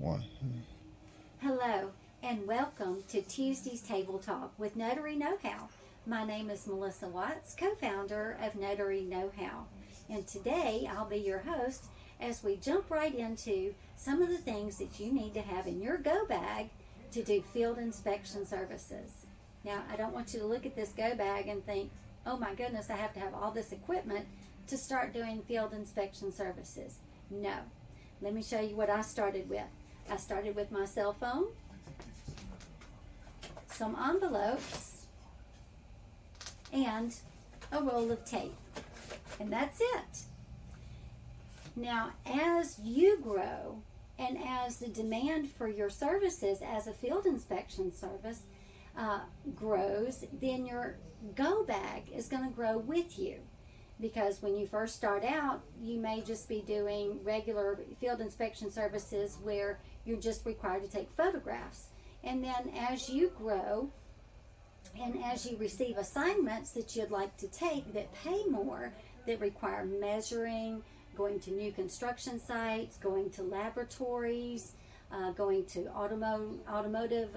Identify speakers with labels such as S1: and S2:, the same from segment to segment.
S1: One.
S2: Hello, and welcome to Tuesday's Table Talk with Notary Know-How. My name is Melissa Watts, co-founder of Notary Know-How, and today I'll be your host as we jump right into some of the things that you need to have in your go bag to do field inspection services. Now, I don't want you to look at this go bag and think, oh my goodness, I have to have all this equipment to start doing field inspection services. No. Let me show you what I started with. I started with my cell phone, some envelopes, and a roll of tape. And that's it. Now, as you grow and as the demand for your services as a field inspection service grows, then your go bag is going to grow with you. Because when you first start out, you may just be doing regular field inspection services where you're just required to take photographs. And then as you grow and as you receive assignments that you'd like to take that pay more, that require measuring, going to new construction sites, going to laboratories, going to automotive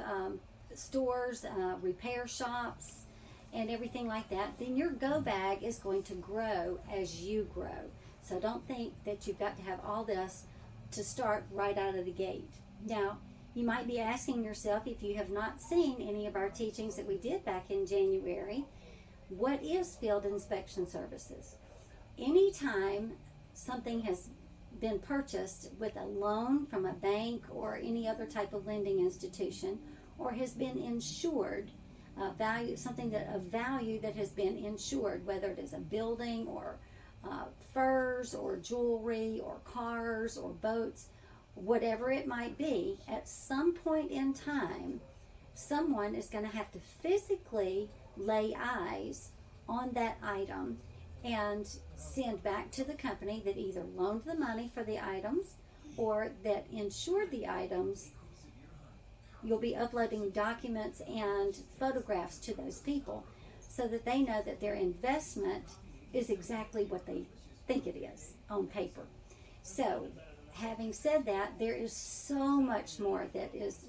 S2: stores, repair shops, and everything like that, then your go bag is going to grow as you grow. So don't think that you've got to have all this to start right out of the gate. Now, you might be asking yourself, if you have not seen any of our teachings that we did back in January, what is field inspection services? Anytime something has been purchased with a loan from a bank or any other type of lending institution, or has been insured, something of value that has been insured, whether it is a building or furs or jewelry or cars or boats, whatever it might be, at some point in time, someone is going to have to physically lay eyes on that item and send back to the company that either loaned the money for the items or that insured the items. You'll be uploading documents and photographs to those people so that they know that their investment is exactly what they think it is on paper. So, having said that, there is so much more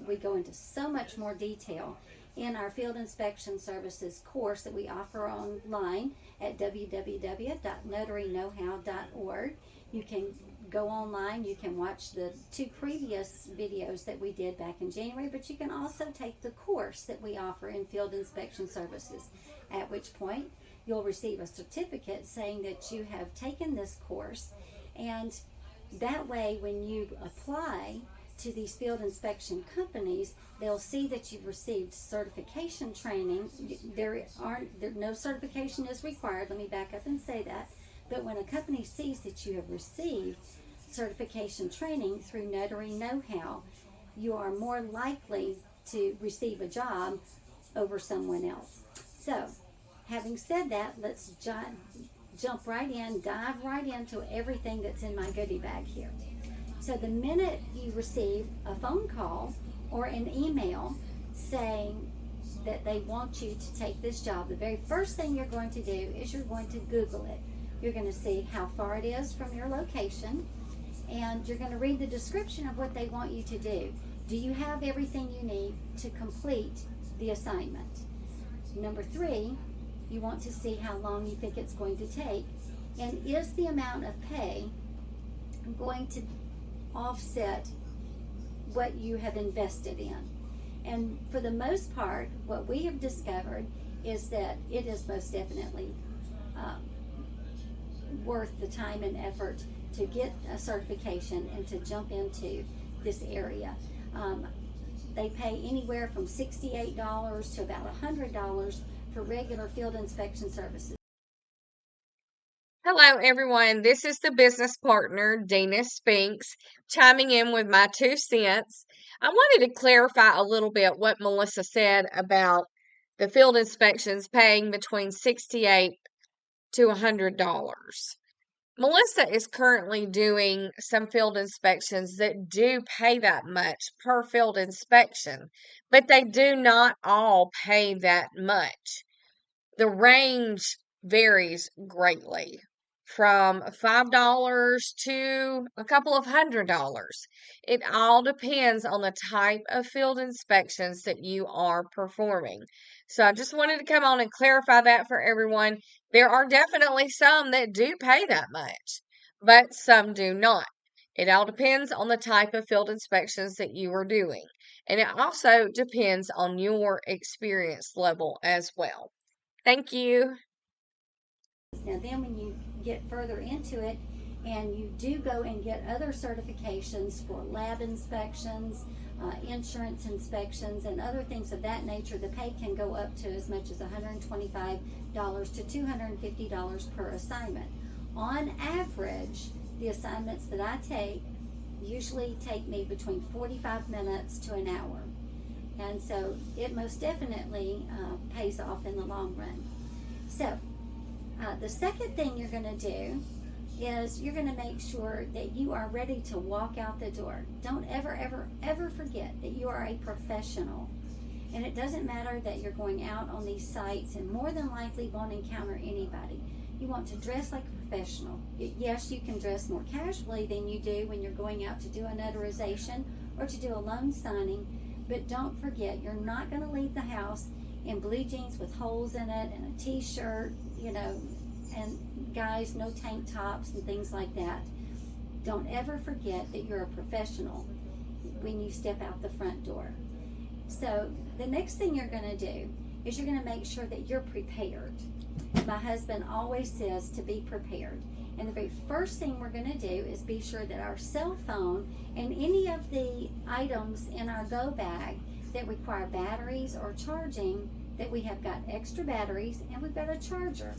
S2: we go into so much more detail in our field inspection services course that we offer online at www.notaryknowhow.org. You can go online, you can watch the 2 previous videos that we did back in January, but you can also take the course that we offer in field inspection services, at which point you'll receive a certificate saying that you have taken this course, and that way when you apply to these field inspection companies, they'll see that you've received certification training. No certification is required. Let me back up and say that. But when a company sees that you have received certification training through Notary Know-How, you are more likely to receive a job over someone else. So, having said that, let's jump right in, dive right into everything that's in my goodie bag here. So the minute you receive a phone call or an email saying that they want you to take this job, the very first thing you're going to do is you're going to Google it. You're going to see how far it is from your location, and you're going to read the description of what they want you to do. Do you have everything you need to complete the assignment? Number 3, you want to see how long you think it's going to take, and is the amount of pay going to offset what you have invested in? And for the most part, what we have discovered is that it is most definitely worth the time and effort to get a certification and to jump into this area. They pay anywhere from $68 to about $100 for regular field inspection services.
S3: Hello, everyone. This is the business partner, Dina Spinks, chiming in with my 2 cents. I wanted to clarify a little bit what Melissa said about the field inspections paying between $68 to $100. Melissa is currently doing some field inspections that do pay that much per field inspection, but they do not all pay that much. The range varies greatly from $5 to a couple of $100s. It all depends on the type of field inspections that you are performing. So I just wanted to come on and clarify that for everyone. There are definitely some that do pay that much, but some do not. It all depends on the type of field inspections that you are doing. And it also depends on your experience level as well. Thank you.
S2: Now then when you get further into it and you do go and get other certifications for lab inspections, insurance inspections, and other things of that nature, the pay can go up to as much as $125 to $250 per assignment. On average, the assignments that I take usually take me between 45 minutes to an hour. And so it most definitely pays off in the long run. So the second thing you're going to do is you're going to make sure that you are ready to walk out the door. Don't ever, ever, ever forget that you are a professional. And it doesn't matter that you're going out on these sites and more than likely won't encounter anybody. You want to dress like a professional. Yes, you can dress more casually than you do when you're going out to do a notarization or to do a loan signing, but don't forget, you're not going to leave the house in blue jeans with holes in it and a t-shirt, and guys, no tank tops and things like that. Don't ever forget that you're a professional when you step out the front door. So the next thing you're going to do is you're going to make sure that you're prepared. My husband always says to be prepared. And the very first thing we're going to do is be sure that our cell phone and any of the items in our go bag that require batteries or charging, that we have got extra batteries and we've got a charger.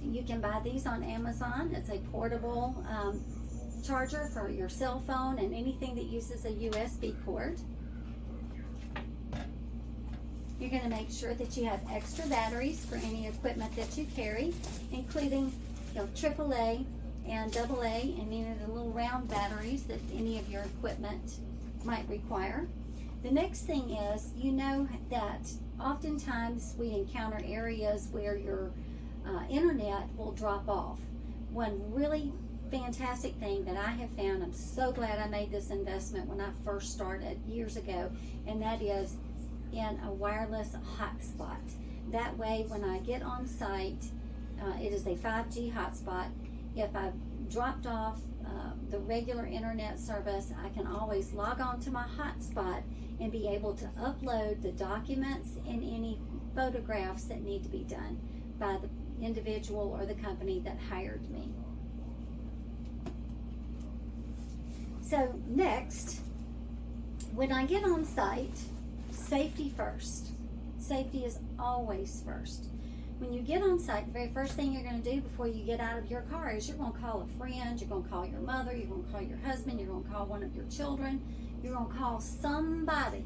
S2: You can buy these on Amazon. It's a portable charger for your cell phone and anything that uses a USB cord. You're going to make sure that you have extra batteries for any equipment that you carry, including AAA and AA and the little round batteries that any of your equipment might require. The next thing is, that oftentimes we encounter areas where your internet will drop off. One really fantastic thing that I have found, I'm so glad I made this investment when I first started years ago, and that is in a wireless hotspot. That way when I get on site, it is a 5G hotspot. If I've dropped off the regular internet service, I can always log on to my hotspot and be able to upload the documents and any photographs that need to be done by the individual or the company that hired me. So next, when I get on site, safety first. Safety is always first. When you get on site, the very first thing you're going to do before you get out of your car is you're going to call a friend, you're going to call your mother, you're going to call your husband, you're going to call one of your children, you're going to call somebody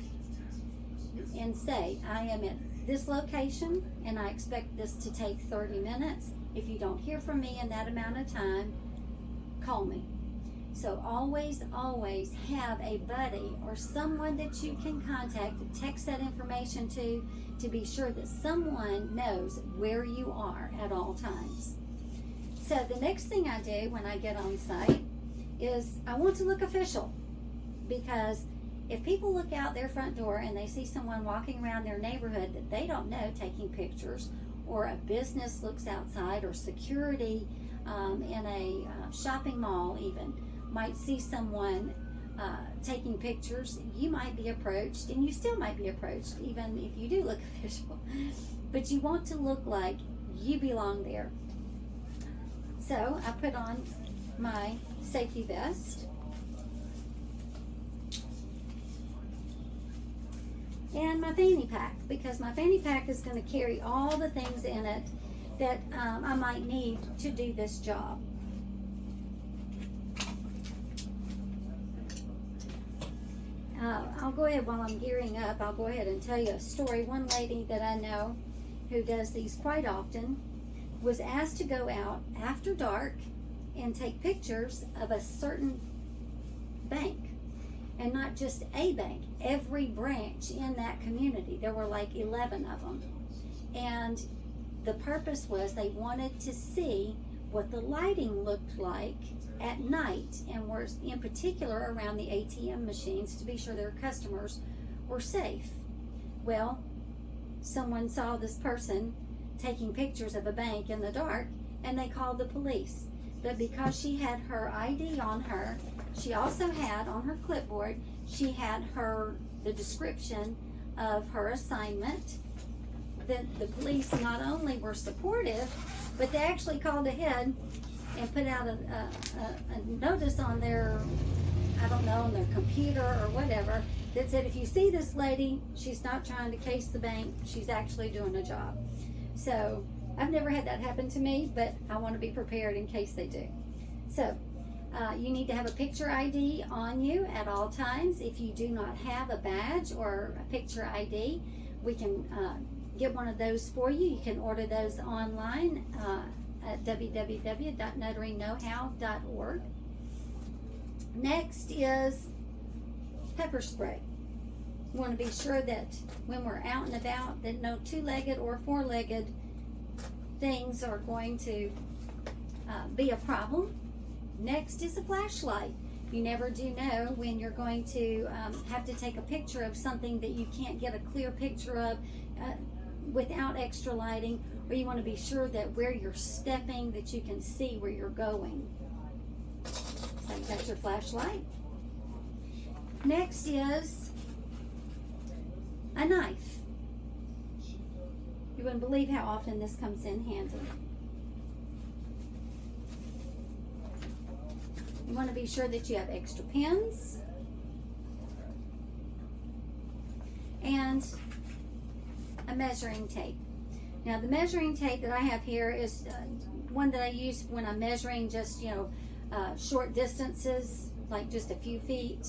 S2: and say, I am at this location and I expect this to take 30 minutes. If you don't hear from me in that amount of time, call me. So always, always have a buddy or someone that you can contact, text that information to be sure that someone knows where you are at all times. So the next thing I do when I get on site is I want to look official, because if people look out their front door and they see someone walking around their neighborhood that they don't know taking pictures, or a business looks outside, or security in a shopping mall even might see someone taking pictures, you might be approached, and you still might be approached even if you do look official, but you want to look like you belong there. So I put on my safety vest and my fanny pack, because my fanny pack is going to carry all the things in it that I might need to do this job. I'll go ahead, while I'm gearing up, I'll go ahead and tell you a story. One lady that I know who does these quite often was asked to go out after dark and take pictures of a certain bank, and not just a bank, every branch in that community. There were like 11 of them, and the purpose was they wanted to see what the lighting looked like at night, and were in particular around the ATM machines to be sure their customers were safe. Well, someone saw this person taking pictures of a bank in the dark, and they called the police. But because she had her ID on her, she also had on her clipboard, she had the description of her assignment. The police not only were supportive, but they actually called ahead and put out a notice on their, I don't know, on their computer or whatever, that said, if you see this lady, she's not trying to case the bank, she's actually doing a job. So I've never had that happen to me, but I want to be prepared in case they do. So you need to have a picture ID on you at all times. If you do not have a badge or a picture ID, we can get one of those for you. You can order those online at www.notaryknowhow.org. Next is pepper spray. You want to be sure that when we're out and about, that no two-legged or four-legged things are going to be a problem. Next is a flashlight. You never do know when you're going to have to take a picture of something that you can't get a clear picture of without extra lighting, or you want to be sure that where you're stepping, that you can see where you're going. So that's your flashlight. Next is a knife. You wouldn't believe how often this comes in handy. You want to be sure that you have extra pins and a measuring tape. Now the measuring tape that I have here is one that I use when I'm measuring just, short distances, like just a few feet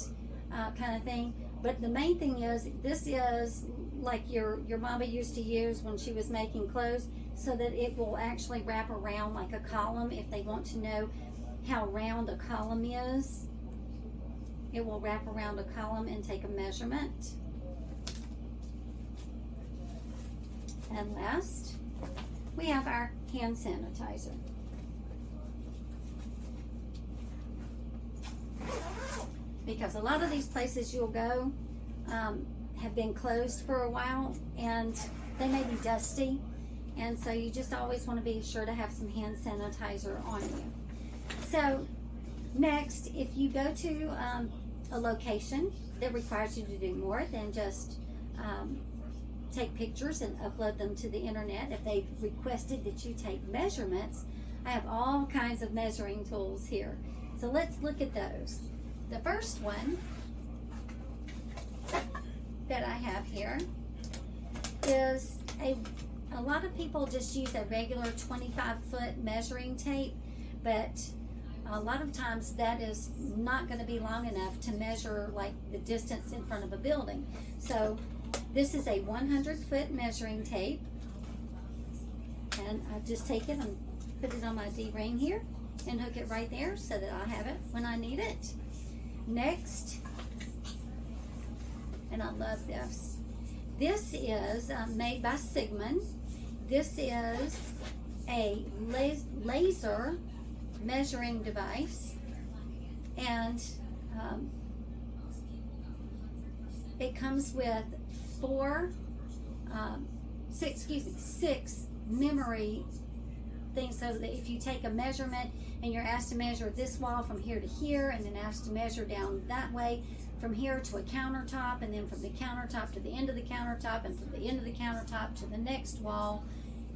S2: kind of thing. But the main thing is, this is like your mama used to use when she was making clothes, so that it will actually wrap around like a column. If they want to know how round a column is, it will wrap around a column and take a measurement. And last, we have our hand sanitizer. Because a lot of these places you'll go have been closed for a while, and they may be dusty, and so you just always want to be sure to have some hand sanitizer on you. So next, if you go to a location that requires you to do more than just take pictures and upload them to the internet, if they've requested that you take measurements, I have all kinds of measuring tools here. So let's look at those. The first one that I have here is a lot of people just use a regular 25-foot measuring tape, but a lot of times that is not going to be long enough to measure like the distance in front of a building. So this is a 100-foot measuring tape, and I just take it and put it on my D-ring here and hook it right there so that I'll have it when I need it. Next, and I love this. This is made by Sigmund. This is a laser measuring device, and it comes with six memory things, so that if you take a measurement and you're asked to measure this wall from here to here, and then asked to measure down that way from here to a countertop, and then from the countertop to the end of the countertop, and from the end of the countertop to the next wall,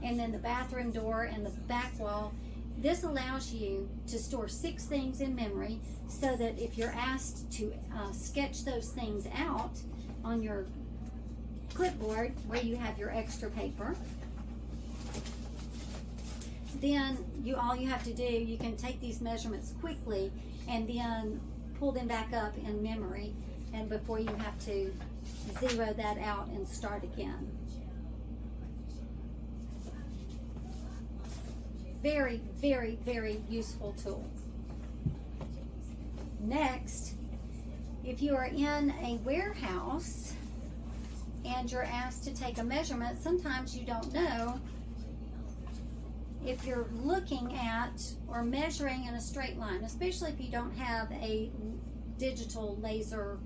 S2: and then the bathroom door and the back wall. This allows you to store 6 things in memory, so that if you're asked to sketch those things out on your clipboard where you have your extra paper, then all you have to do, you can take these measurements quickly and then pull them back up in memory, and before you have to zero that out and start again. Very, very, very useful tool. Next, if you are in a warehouse and you're asked to take a measurement, sometimes you don't know if you're looking at or measuring in a straight line, especially if you don't have a digital laser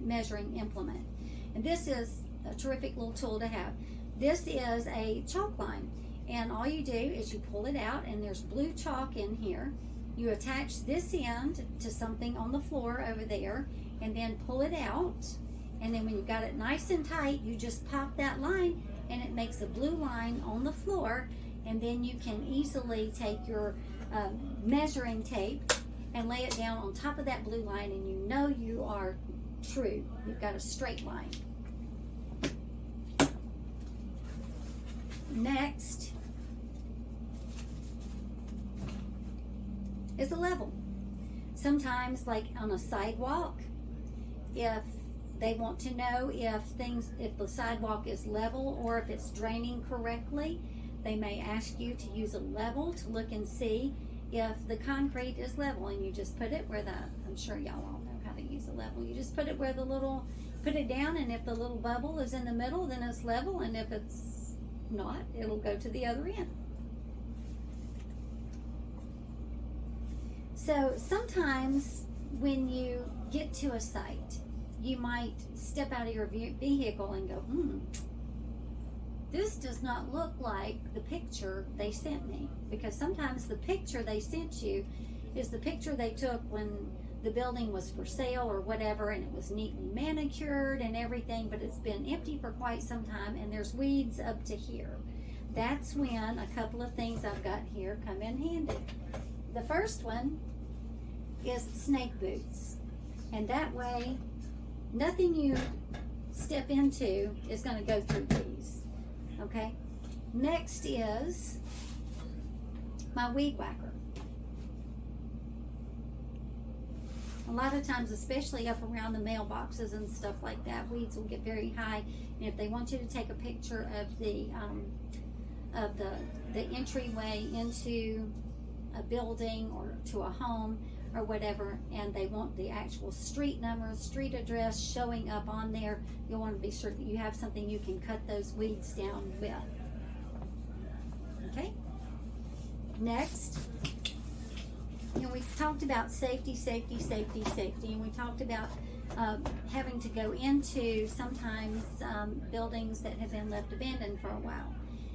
S2: measuring implement. And this is a terrific little tool to have. This is a chalk line, and all you do is you pull it out, and there's blue chalk in here. You attach this end to something on the floor over there, and then pull it out, and then when you've got it nice and tight, you just pop that line, and it makes a blue line on the floor. And then you can easily take your measuring tape and lay it down on top of that blue line, and you know you are true. You've got a straight line. Next is a level. Sometimes, like on a sidewalk, if they want to know if the sidewalk is level or if it's draining correctly, they may ask you to use a level to look and see if the concrete is level, and you just put it where I'm sure y'all all know how to use a level. You just put it where put it down, and if the little bubble is in the middle, then it's level, and if it's not, it'll go to the other end. So sometimes when you get to a site, you might step out of your vehicle and go, this does not look like the picture they sent me. Because sometimes the picture they sent you is the picture they took when the building was for sale or whatever, and it was neatly manicured and everything, but it's been empty for quite some time, and there's weeds up to here. That's when a couple of things I've got here come in handy. The first one is snake boots, and that way nothing you step into is going to go through these. Okay, next is my weed whacker. A lot of times, especially up around the mailboxes and stuff like that, weeds will get very high, and if they want you to take a picture of the entryway into a building or to a home or whatever, and they want the actual street number, street address showing up on there, you'll want to be sure that you have something you can cut those weeds down with. Okay? Next, we've talked about safety, and we talked about having to go into sometimes buildings that have been left abandoned for a while.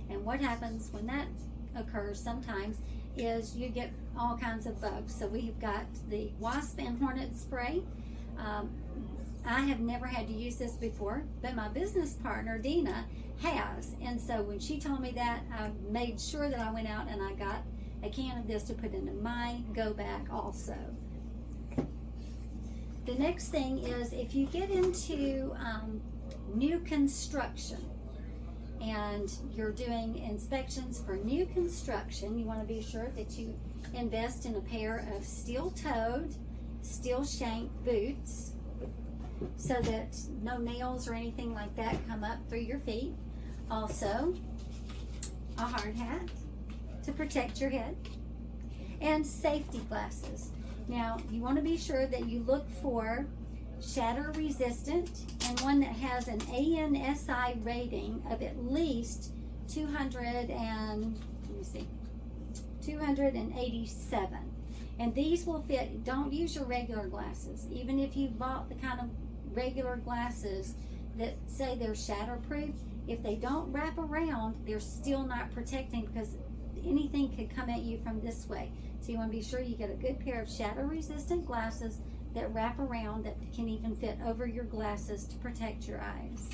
S2: And what happens when that occurs sometimes is you get all kinds of bugs. So we've got the wasp and hornet spray. I have never had to use this before, but my business partner Dina has, and so when she told me that, I made sure that I went out and I got a can of this to put into my go bag also. The next thing is, if you get into new construction and you're doing inspections for new construction, you want to be sure that you invest in a pair of steel-toed, steel-shanked boots so that no nails or anything like that come up through your feet. Also, a hard hat to protect your head, and safety glasses. Now, you want to be sure that you look for shatter resistant and one that has an ANSI rating of at least 287. And these will fit. Don't use your regular glasses. Even if you bought the kind of regular glasses that say they're shatterproof, if they don't wrap around, they're still not protecting, because anything could come at you from this way. So you want to be sure you get a good pair of shatter resistant glasses that wrap around, that can even fit over your glasses to protect your eyes.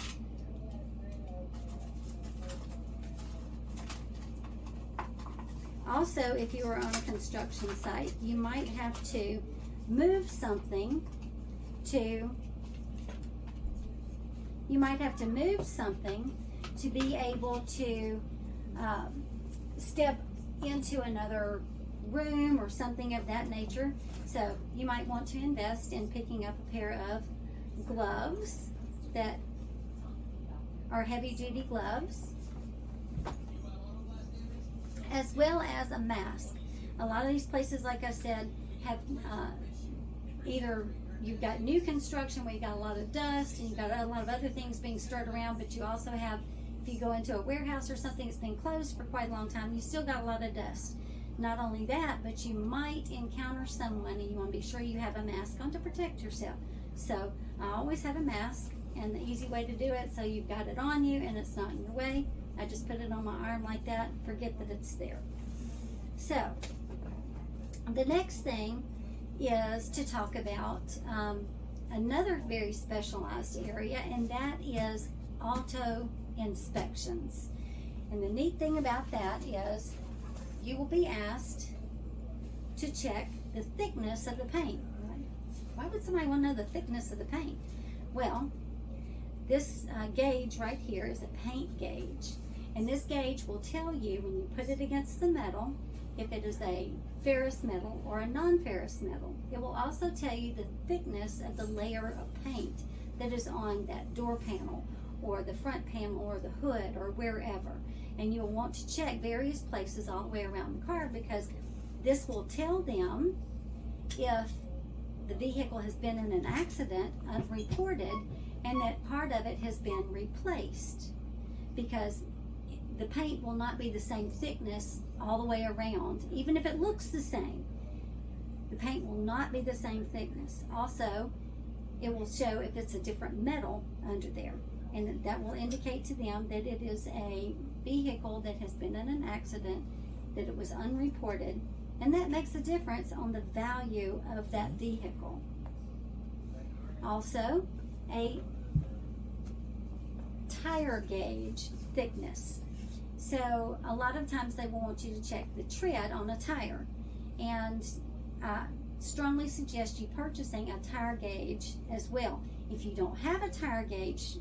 S2: Also, if you are on a construction site, you might have to move something to be able to step into another room or something of that nature. So you might want to invest in picking up a pair of gloves that are heavy-duty gloves, as well as a mask. A lot of these places, like I said, have either you've got new construction where you've got a lot of dust and you've got a lot of other things being stirred around, but you also have if you go into a warehouse or something that's been closed for quite a long time, you still got a lot of dust. Not only that, but you might encounter someone, and you want to be sure you have a mask on to protect yourself. So I always have a mask, and the easy way to do it, so you've got it on you and it's not in your way, I just put it on my arm like that, forget that it's there. So the next thing is to talk about another very specialized area, and that is auto inspections. And the neat thing about that is you will be asked to check the thickness of the paint. Why would somebody want to know the thickness of the paint? Well, this gauge right here is a paint gauge, and this gauge will tell you when you put it against the metal if it is a ferrous metal or a non-ferrous metal. It will also tell you the thickness of the layer of paint that is on that door panel or the front panel or the hood or wherever. And you'll want to check various places all the way around the car, because this will tell them if the vehicle has been in an accident unreported and that part of it has been replaced, because the paint will not be the same thickness all the way around. Even if it looks the same, the paint will not be the same thickness. Also, it will show if it's a different metal under there, and that will indicate to them that it is a vehicle that has been in an accident, that it was unreported, and that makes a difference on the value of that vehicle. Also, a tire gauge thickness. So a lot of times they will want you to check the tread on a tire, and I strongly suggest you purchasing a tire gauge as well. If you don't have a tire gauge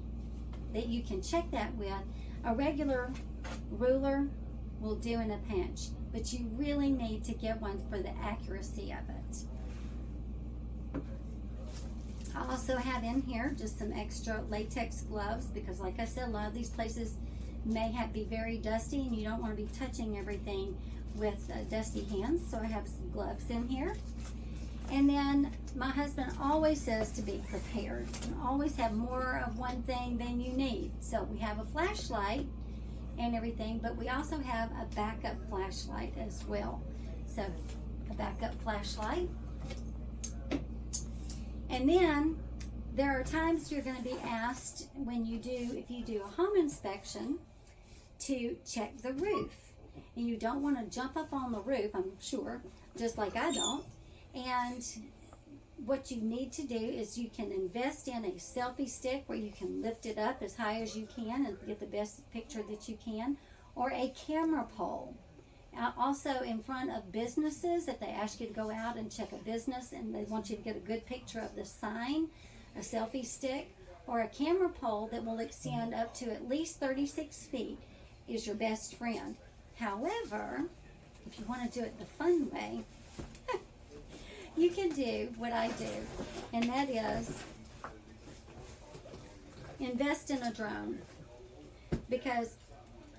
S2: that you can check that with, a regular ruler will do in a pinch, but you really need to get one for the accuracy of it. I also have in here just some extra latex gloves, because like I said, a lot of these places may be very dusty and you don't want to be touching everything with dusty hands, so I have some gloves in here. And then my husband always says to be prepared and always have more of one thing than you need. So we have a flashlight and everything, but we also have a backup flashlight as well. So a backup flashlight. And then there are times you're going to be asked if you do a home inspection, to check the roof. And you don't want to jump up on the roof, I'm sure, just like I don't. And what you need to do is you can invest in a selfie stick where you can lift it up as high as you can and get the best picture that you can, or a camera pole. Also in front of businesses, if they ask you to go out and check a business and they want you to get a good picture of the sign, a selfie stick or a camera pole that will extend up to at least 36 feet is your best friend. However, if you want to do it the fun way, you can do what I do, and that is invest in a drone. Because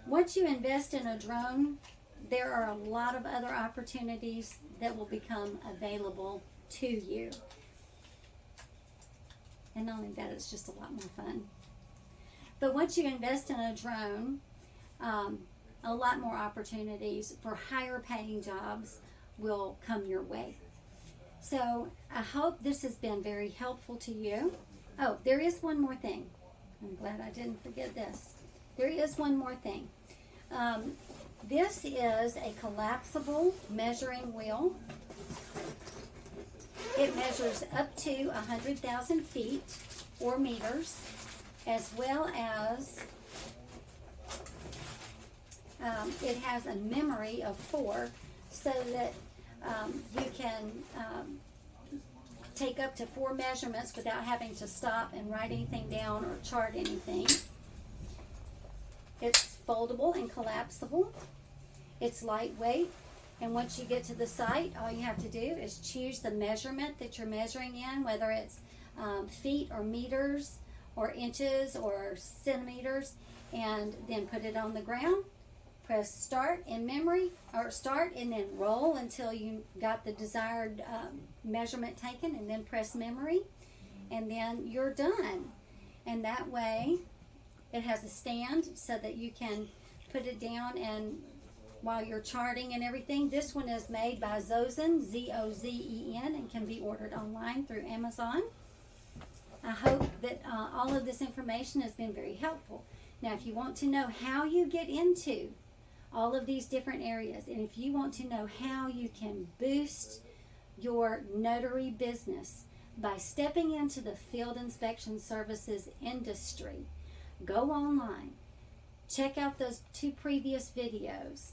S2: once you invest in a drone, there are a lot of other opportunities that will become available to you. And not only that, it's just a lot more fun. But once you invest in a drone, a lot more opportunities for higher paying jobs will come your way. So I hope this has been very helpful to you. Oh, there is one more thing. I'm glad I didn't forget this. There is one more thing. This is a collapsible measuring wheel. It measures up to 100,000 feet or meters, as well as it has a memory of 4, so that you can take up to 4 measurements without having to stop and write anything down or chart anything. It's foldable and collapsible. It's lightweight, and once you get to the site, all you have to do is choose the measurement that you're measuring in, whether it's feet or meters or inches or centimeters, and then put it on the ground. Press start in memory, or start and then roll until you got the desired measurement taken, and then press memory, and then you're done. And that way It has a stand so that you can put it down and while you're charting and everything. This one is made by Zozen, Z-O-Z-E-N, and can be ordered online through Amazon. I hope that all of this information has been very helpful. Now, if you want to know how you get into all of these different areas, and if you want to know how you can boost your notary business by stepping into the field inspection services industry, go online, check out those 2 previous videos,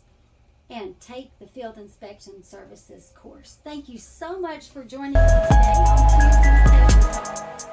S2: and take the field inspection services course. Thank you so much for joining me today on Tuesday's Table Talk.